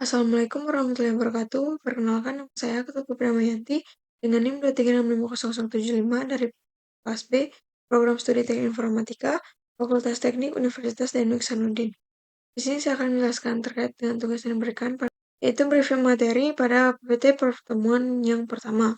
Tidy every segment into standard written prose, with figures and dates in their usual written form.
Assalamualaikum warahmatullahi wabarakatuh. Perkenalkan, nama saya Ketut Pramayanti dengan NIM 2365075 dari kelas B, Program Studi Teknik Informatika, Fakultas Teknik Universitas Danang Hasanuddin. Di sini saya akan menjelaskan terkait dengan tugas yang diberikan, yaitu briefing materi pada PPT pertemuan yang pertama.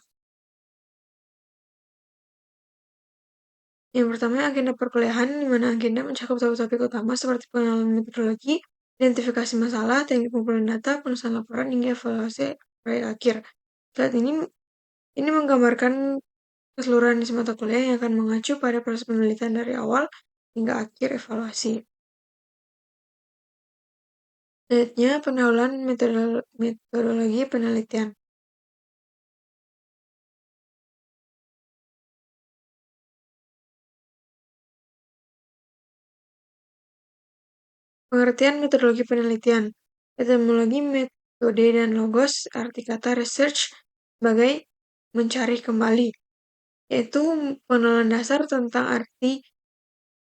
Yang pertama, agenda perkuliahan, di mana agenda mencakup topik utama seperti pengenalan metodologi, identifikasi masalah, teknik pengumpulan data, penulisan laporan, hingga evaluasi proyek akhir. Saat ini menggambarkan keseluruhan isi mata kuliah yang akan mengacu pada proses penelitian dari awal hingga akhir evaluasi. Selanjutnya, pendahuluan metodologi penelitian. Pengertian metodologi penelitian. Etimologi metode dan logos arti kata research sebagai mencari kembali, yaitu pengenalan dasar tentang arti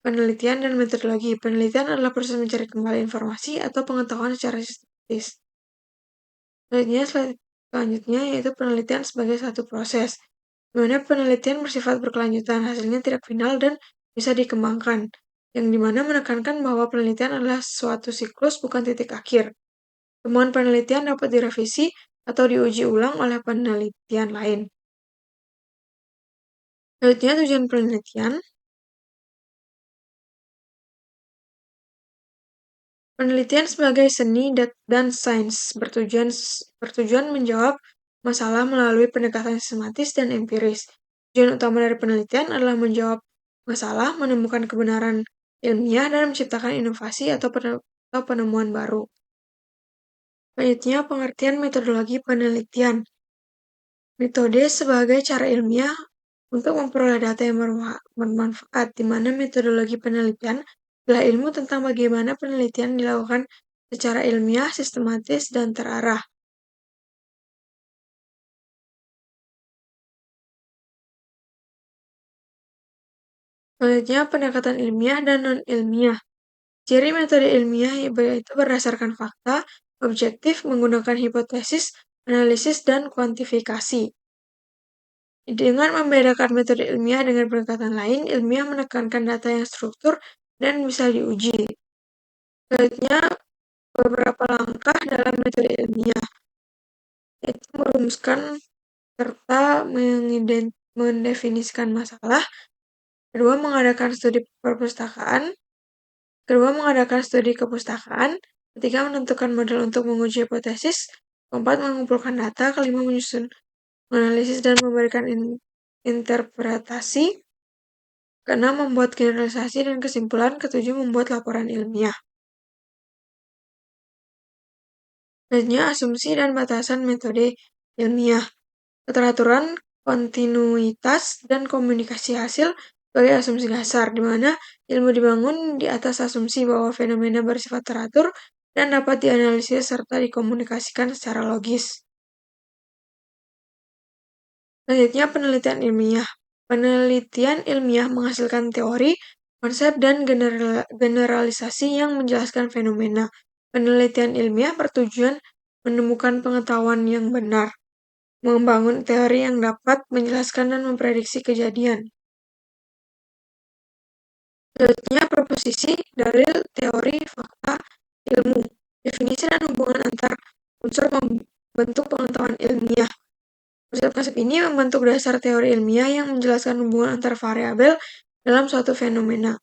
penelitian dan metodologi. Penelitian adalah proses mencari kembali informasi atau pengetahuan secara sistematis. Selanjutnya yaitu penelitian sebagai satu proses, di mana penelitian bersifat berkelanjutan, hasilnya tidak final dan bisa dikembangkan, yang dimana menekankan bahwa penelitian adalah suatu siklus bukan titik akhir. Temuan penelitian dapat direvisi atau diuji ulang oleh penelitian lain. Selanjutnya tujuan penelitian. Penelitian sebagai seni dan sains bertujuan menjawab masalah melalui pendekatan sistematis dan empiris. Tujuan utama dari penelitian adalah menjawab masalah, menemukan kebenaran ilmiah, dan menciptakan inovasi atau penemuan baru. Selanjutnya, pengertian metodologi penelitian. Metode sebagai cara ilmiah untuk memperoleh data yang bermanfaat, di mana metodologi penelitian adalah ilmu tentang bagaimana penelitian dilakukan secara ilmiah, sistematis, dan terarah. Selanjutnya, pendekatan ilmiah dan non-ilmiah. Ciri metode ilmiah yaitu berdasarkan fakta, objektif, menggunakan hipotesis, analisis, dan kuantifikasi. Dengan membedakan metode ilmiah dengan pendekatan lain, ilmiah menekankan data yang struktur dan bisa diuji. Selanjutnya, beberapa langkah dalam metode ilmiah, yaitu merumuskan serta mendefinisikan masalah. Kedua, mengadakan studi kepustakaan. Ketiga, menentukan model untuk menguji hipotesis. Keempat, mengumpulkan data. Kelima, menyusun menganalisis dan memberikan interpretasi. Keenam, membuat generalisasi dan kesimpulan. Ketujuh, membuat laporan ilmiah. Selanjutnya, asumsi dan batasan metode ilmiah. Keteraturan, kontinuitas, dan komunikasi hasil sebagai asumsi dasar, di mana ilmu dibangun di atas asumsi bahwa fenomena bersifat teratur dan dapat dianalisis serta dikomunikasikan secara logis. Selanjutnya, penelitian ilmiah. Penelitian ilmiah menghasilkan teori, konsep, dan generalisasi yang menjelaskan fenomena. Penelitian ilmiah bertujuan menemukan pengetahuan yang benar, membangun teori yang dapat menjelaskan dan memprediksi kejadian. Selanjutnya, proposisi, dalil, teori, fakta, ilmu. Definisi dan hubungan antar unsur membentuk pengetahuan ilmiah. Konsep-konsep ini membentuk dasar teori ilmiah yang menjelaskan hubungan antar variabel dalam suatu fenomena.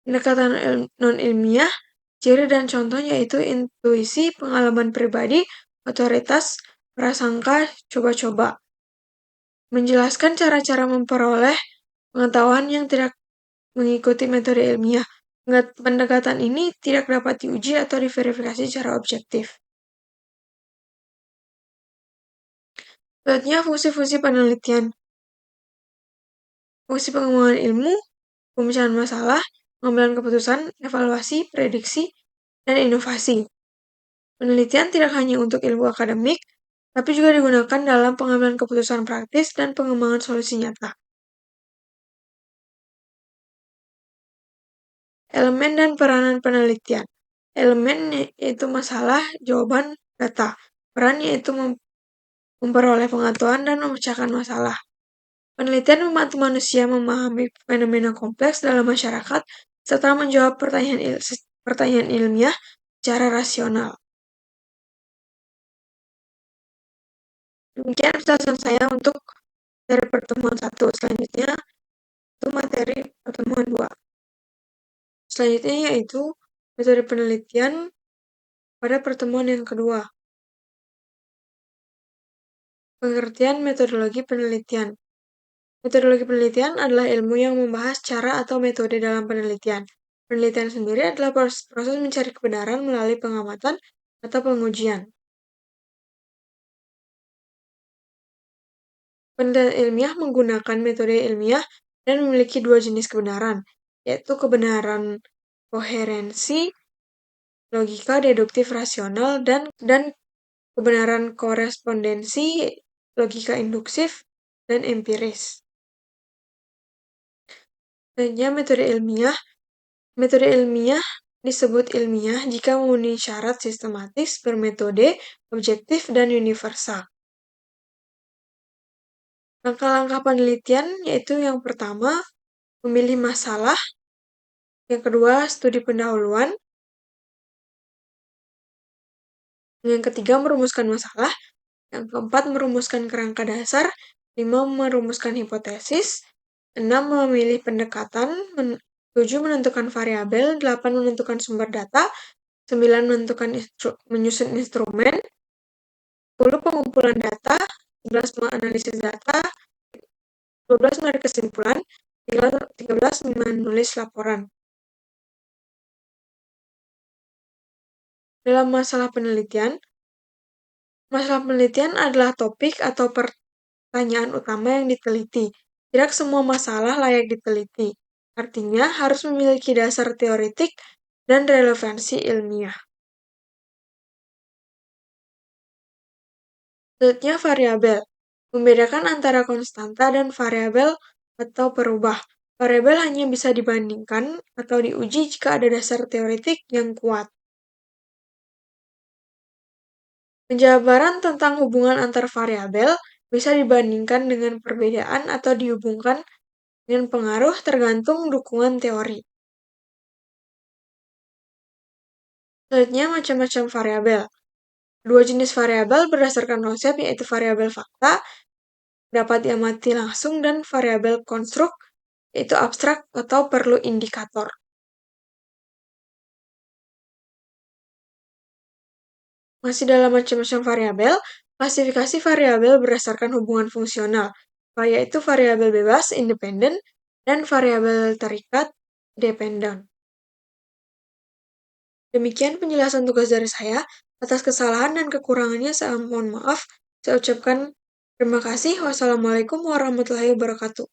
Pendekatan non-ilmiah, ciri dan contoh yaitu intuisi, pengalaman pribadi, otoritas, prasangka, coba-coba. Menjelaskan cara-cara memperoleh pengetahuan yang tidak mengikuti metode ilmiah. Pendekatan ini tidak dapat diuji atau diverifikasi secara objektif. Selanjutnya, fungsi-fungsi penelitian. Fungsi pengembangan ilmu, pemecahan masalah, pengambilan keputusan, evaluasi, prediksi, dan inovasi. Penelitian tidak hanya untuk ilmu akademik, tapi juga digunakan dalam pengambilan keputusan praktis dan pengembangan solusi nyata. Elemen dan peranan penelitian. Elemen yaitu masalah, jawaban, data. Peran yaitu memperoleh pengetahuan dan memecahkan masalah. Penelitian membantu manusia memahami fenomena kompleks dalam masyarakat serta menjawab pertanyaan ilmiah secara rasional. Demikian penjelasan saya untuk dari pertemuan 1. Selanjutnya itu materi pertemuan 2. Selanjutnya yaitu metode penelitian pada pertemuan yang kedua. Pengertian metodologi penelitian. Metodologi penelitian adalah ilmu yang membahas cara atau metode dalam penelitian. Penelitian sendiri adalah proses mencari kebenaran melalui pengamatan atau pengujian. Penelitian ilmiah menggunakan metode ilmiah dan memiliki dua jenis kebenaran, yaitu kebenaran koherensi, logika deduktif rasional, dan kebenaran korespondensi, logika induktif, dan empiris. Selanjutnya metode ilmiah. Metode ilmiah disebut ilmiah jika memenuhi syarat sistematis, bermetode, objektif, dan universal. Langkah-langkah penelitian yaitu yang pertama, memilih masalah, yang kedua, studi pendahuluan, yang ketiga, merumuskan masalah, yang keempat, merumuskan kerangka dasar, 5, merumuskan hipotesis, 6, memilih pendekatan, 7, menentukan variabel, 8, menentukan sumber data, 9, menyusun instrumen, 10, pengumpulan data, 11, menganalisis data, 12, menarik kesimpulan, 13, menulis laporan. Dalam masalah penelitian adalah topik atau pertanyaan utama yang diteliti. Tidak semua masalah layak diteliti. Artinya, harus memiliki dasar teoretik dan relevansi ilmiah. Selanjutnya, variabel. Membedakan antara konstanta dan variabel atau perubah. Variabel hanya bisa dibandingkan atau diuji jika ada dasar teoretik yang kuat. Penjabaran tentang hubungan antar variabel bisa dibandingkan dengan perbedaan atau dihubungkan dengan pengaruh tergantung dukungan teori. Selanjutnya, macam-macam variabel. Dua jenis variabel berdasarkan konsep yaitu variabel fakta, dapat diamati langsung, dan variabel konstruk, yaitu abstrak atau perlu indikator. Masih dalam macam-macam variabel, klasifikasi variabel berdasarkan hubungan fungsional, yaitu variabel bebas, independen, dan variabel terikat, dependent. Demikian penjelasan tugas dari saya. Atas kesalahan dan kekurangannya saya mohon maaf. Saya ucapkan terima kasih. Wassalamualaikum warahmatullahi wabarakatuh.